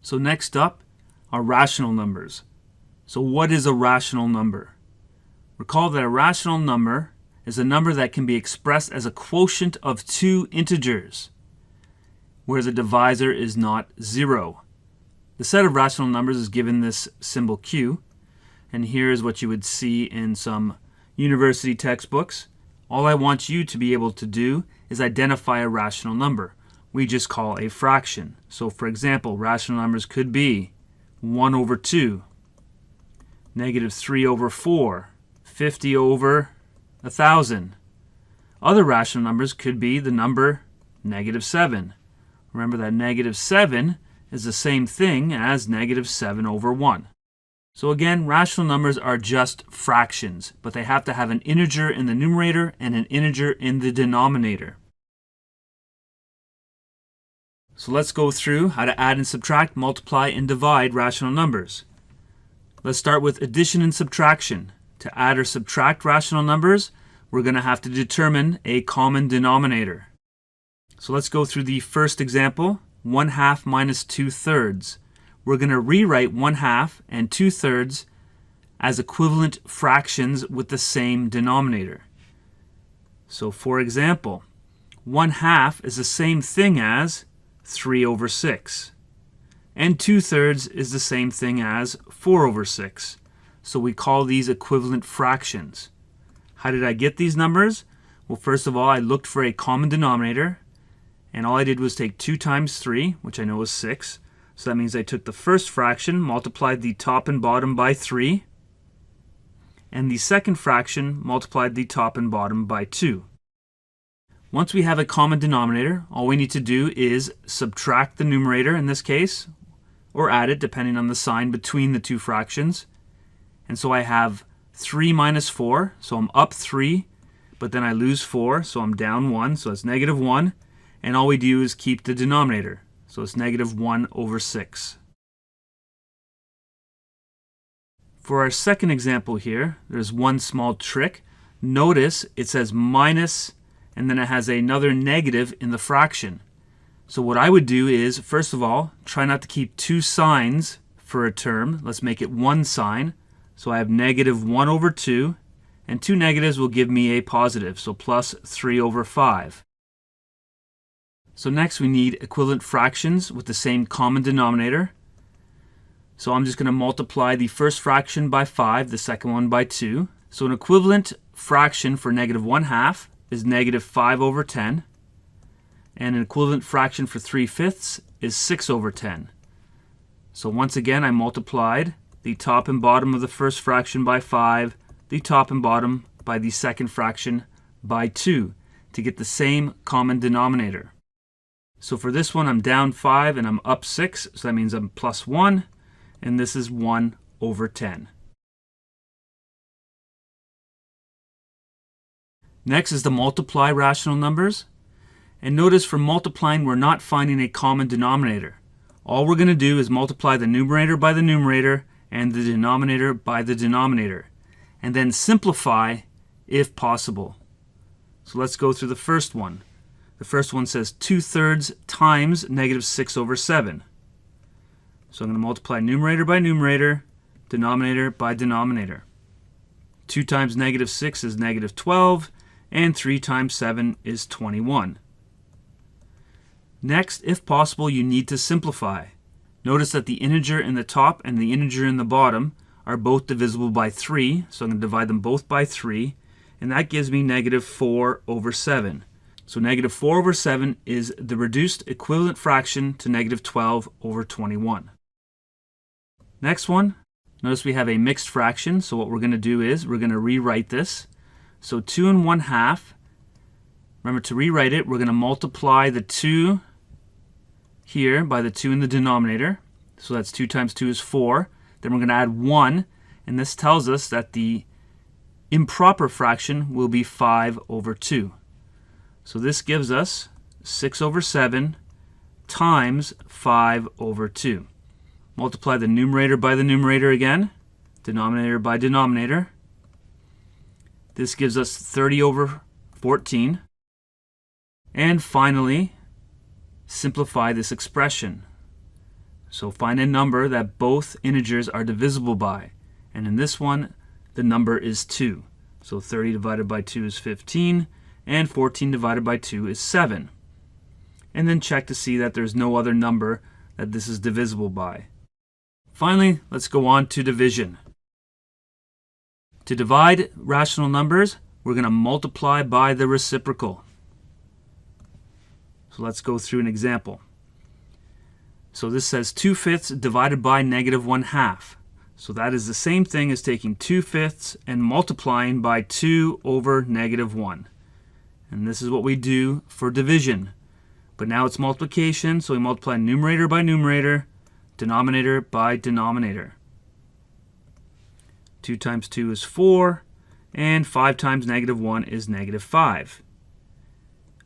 So next up are rational numbers. So what is a rational number? Recall that a rational number is a number that can be expressed as a quotient of two integers, where the divisor is not 0. The set of rational numbers is given this symbol Q, and here is what you would see in some university textbooks. All I want you to be able to do is identify a rational number. We just call a fraction. So for example, rational numbers could be 1 over 2, negative 3 over 4, 50 over 1,000. Other rational numbers could be the number negative 7. Remember that negative 7 is the same thing as negative 7 over 1. So again, rational numbers are just fractions, but they have to have an integer in the numerator and an integer in the denominator. So let's go through how to add and subtract, multiply, and divide rational numbers. Let's start with addition and subtraction. To add or subtract rational numbers, we're going to have to determine a common denominator. So let's go through the first example, 1/2 minus 2/3. We're going to rewrite 1/2 and 2/3 as equivalent fractions with the same denominator. So for example, 1/2 is the same thing as 3 over 6. And 2/3 is the same thing as 4 over 6. So we call these equivalent fractions. How did I get these numbers? Well, first of all, I looked for a common denominator, and all I did was take 2 times 3, which I know is 6. So that means I took the first fraction, multiplied the top and bottom by 3, and the second fraction multiplied the top and bottom by 2. Once we have a common denominator, all we need to do is subtract the numerator in this case, or add it depending on the sign between the two fractions. And so I have 3 minus 4, so I'm up 3, but then I lose 4, so I'm down 1, so it's negative 1. And all we do is keep the denominator, so it's negative 1 over 6. For our second example here, there's one small trick. Notice it says minus, and then it has another negative in the fraction. So what I would do is, first of all, try not to keep two signs for a term. Let's make it one sign. So I have negative 1 over 2, and two negatives will give me a positive, so plus 3 over 5. So next we need equivalent fractions with the same common denominator. So I'm just going to multiply the first fraction by 5, the second one by 2. So an equivalent fraction for negative 1/2 is negative 5 over 10. And an equivalent fraction for 3/5 is 6 over 10. So once again, I multiplied the top and bottom of the first fraction by 5, the top and bottom by the second fraction by 2 to get the same common denominator. So for this one, I'm down 5 and I'm up 6, so that means I'm plus 1, and this is 1 over 10. Next is to multiply rational numbers. And notice for multiplying, we're not finding a common denominator. All we're going to do is multiply the numerator by the numerator and the denominator by the denominator, and then simplify if possible. So let's go through the first one. The first one says 2/3 times negative 6 over 7. So I'm going to multiply numerator by numerator, denominator by denominator. 2 times negative 6 is negative 12, and 3 times 7 is 21. Next, if possible, you need to simplify. Notice that the integer in the top and the integer in the bottom are both divisible by 3, so I'm going to divide them both by 3, and that gives me negative 4 over 7. So negative 4 over 7 is the reduced equivalent fraction to negative 12 over 21. Next one, notice we have a mixed fraction, so what we're going to do is we're going to rewrite this. So 2 1/2, remember to rewrite it, we're going to multiply the 2 here by the 2 in the denominator. So that's 2 times 2 is 4. Then we're going to add 1, and this tells us that the improper fraction will be 5 over 2. So this gives us 6 over 7 times 5 over 2. Multiply the numerator by the numerator again, denominator by denominator. This gives us 30 over 14. And finally, simplify this expression. So find a number that both integers are divisible by. And in this one, the number is 2. So 30 divided by 2 is 15, and 14 divided by 2 is 7. And then check to see that there's no other number that this is divisible by. Finally, let's go on to division. To divide rational numbers, we're going to multiply by the reciprocal. So let's go through an example. So this says 2/5 divided by -1/2. So that is the same thing as taking 2/5 and multiplying by 2 over -1. And this is what we do for division. But now it's multiplication, so we multiply numerator by numerator, denominator by denominator. 2 times 2 is 4, and 5 times -1 is -5.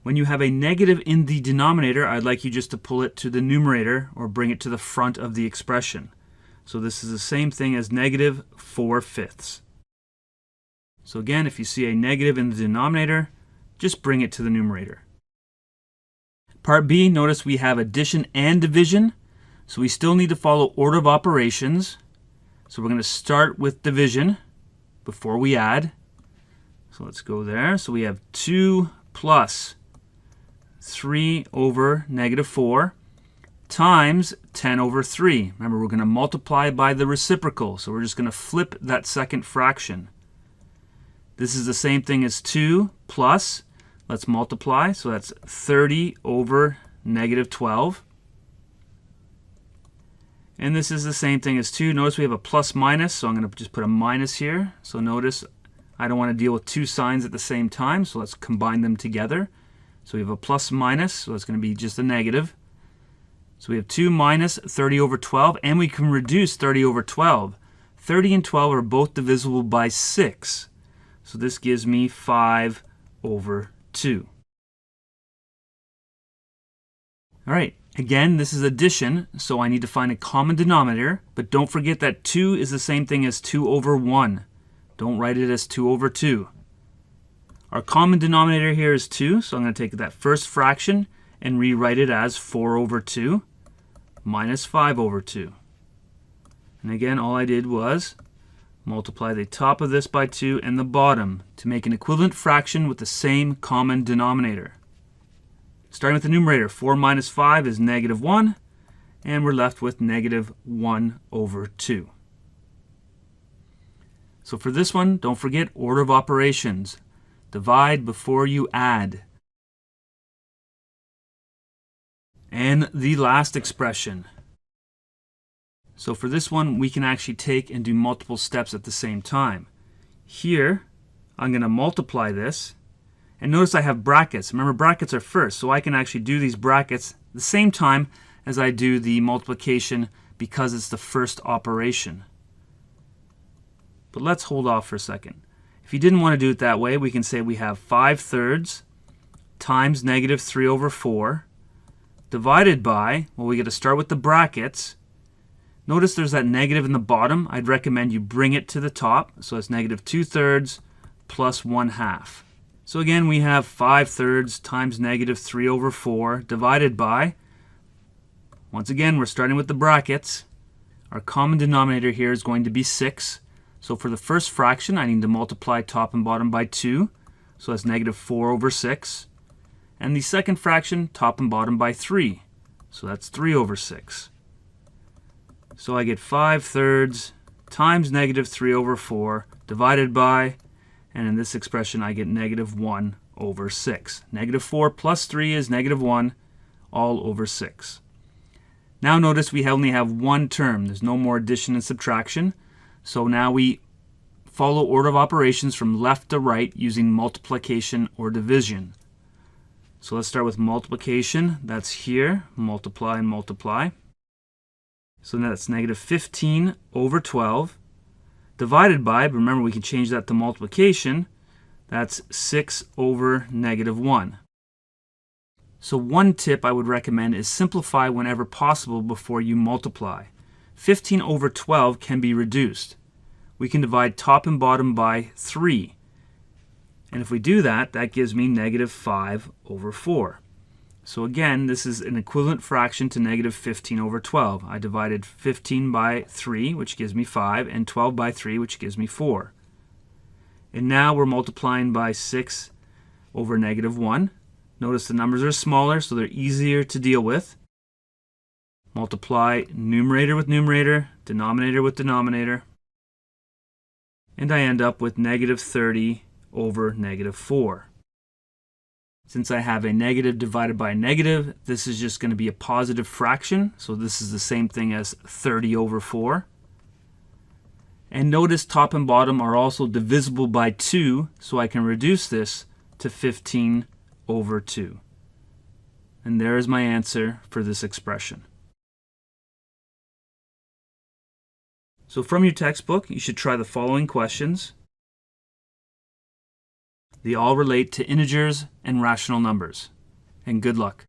When you have a negative in the denominator, I'd like you just to pull it to the numerator or bring it to the front of the expression. So this is the same thing as -4/5. So again, if you see a negative in the denominator, just bring it to the numerator. Part B, notice we have addition and division. So we still need to follow order of operations. So we're going to start with division before we add. So let's go there. So we have 2 plus 3 over -4 times 10 over 3. Remember, we're going to multiply by the reciprocal. So we're just going to flip that second fraction. This is the same thing as 2 plus, let's multiply. So that's 30 over -12. And this is the same thing as 2. Notice we have a plus minus, so I'm going to just put a minus here. So notice I don't want to deal with two signs at the same time, so let's combine them together. So we have a plus minus, so it's going to be just a negative. So we have 2 minus 30 over 12, and we can reduce 30 over 12. 30 and 12 are both divisible by 6. So this gives me 5 over 2. All right. Again, this is addition, so I need to find a common denominator, but don't forget that 2 is the same thing as 2 over 1. Don't write it as 2 over 2. Our common denominator here is 2, so I'm going to take that first fraction and rewrite it as 4 over 2 minus 5 over 2. And again, all I did was multiply the top of this by 2 and the bottom to make an equivalent fraction with the same common denominator. Starting with the numerator, 4 minus 5 is -1, and we're left with -1 over 2. So for this one, don't forget order of operations. Divide before you add. And the last expression. So for this one, we can actually take and do multiple steps at the same time. Here, I'm going to multiply this. And notice I have brackets. Remember, brackets are first, so I can actually do these brackets at the same time as I do the multiplication because it's the first operation. But let's hold off for a second. If you didn't want to do it that way, we can say we have 5/3 times -3 over 4 divided by, well, we got to start with the brackets. Notice there's that negative in the bottom. I'd recommend you bring it to the top. So it's -2/3 plus 1/2. So again, we have 5/3 times -3 over 4 divided by, once again, we're starting with the brackets. Our common denominator here is going to be 6. So for the first fraction, I need to multiply top and bottom by 2. So that's -4 over 6. And the second fraction, top and bottom by 3. So that's 3 over 6. So I get 5/3 times -3 over 4 divided by, and in this expression I get -1 over 6. -4 plus 3 is -1, all over 6. Now notice we only have one term. There's no more addition and subtraction. So now we follow order of operations from left to right using multiplication or division. So let's start with multiplication. That's here. Multiply and multiply. So now that's -15 over 12 divided by, but remember we can change that to multiplication. That's 6 over -1. So one tip I would recommend is simplify whenever possible before you multiply. 15 over 12 can be reduced. We can divide top and bottom by 3. And if we do that, that gives me -5 over 4. So again, this is an equivalent fraction to negative 15 over 12. I divided 15 by 3, which gives me 5, and 12 by 3, which gives me 4. And now we're multiplying by 6 over negative 1. Notice the numbers are smaller, so they're easier to deal with. Multiply numerator with numerator, denominator with denominator, and I end up with negative 30 over negative 4. Since I have a negative divided by a negative, this is just going to be a positive fraction, so this is the same thing as 30 over 4. And notice top and bottom are also divisible by 2, so I can reduce this to 15 over 2. And there is my answer for this expression. So from your textbook, you should try the following questions. They all relate to integers and rational numbers. And good luck.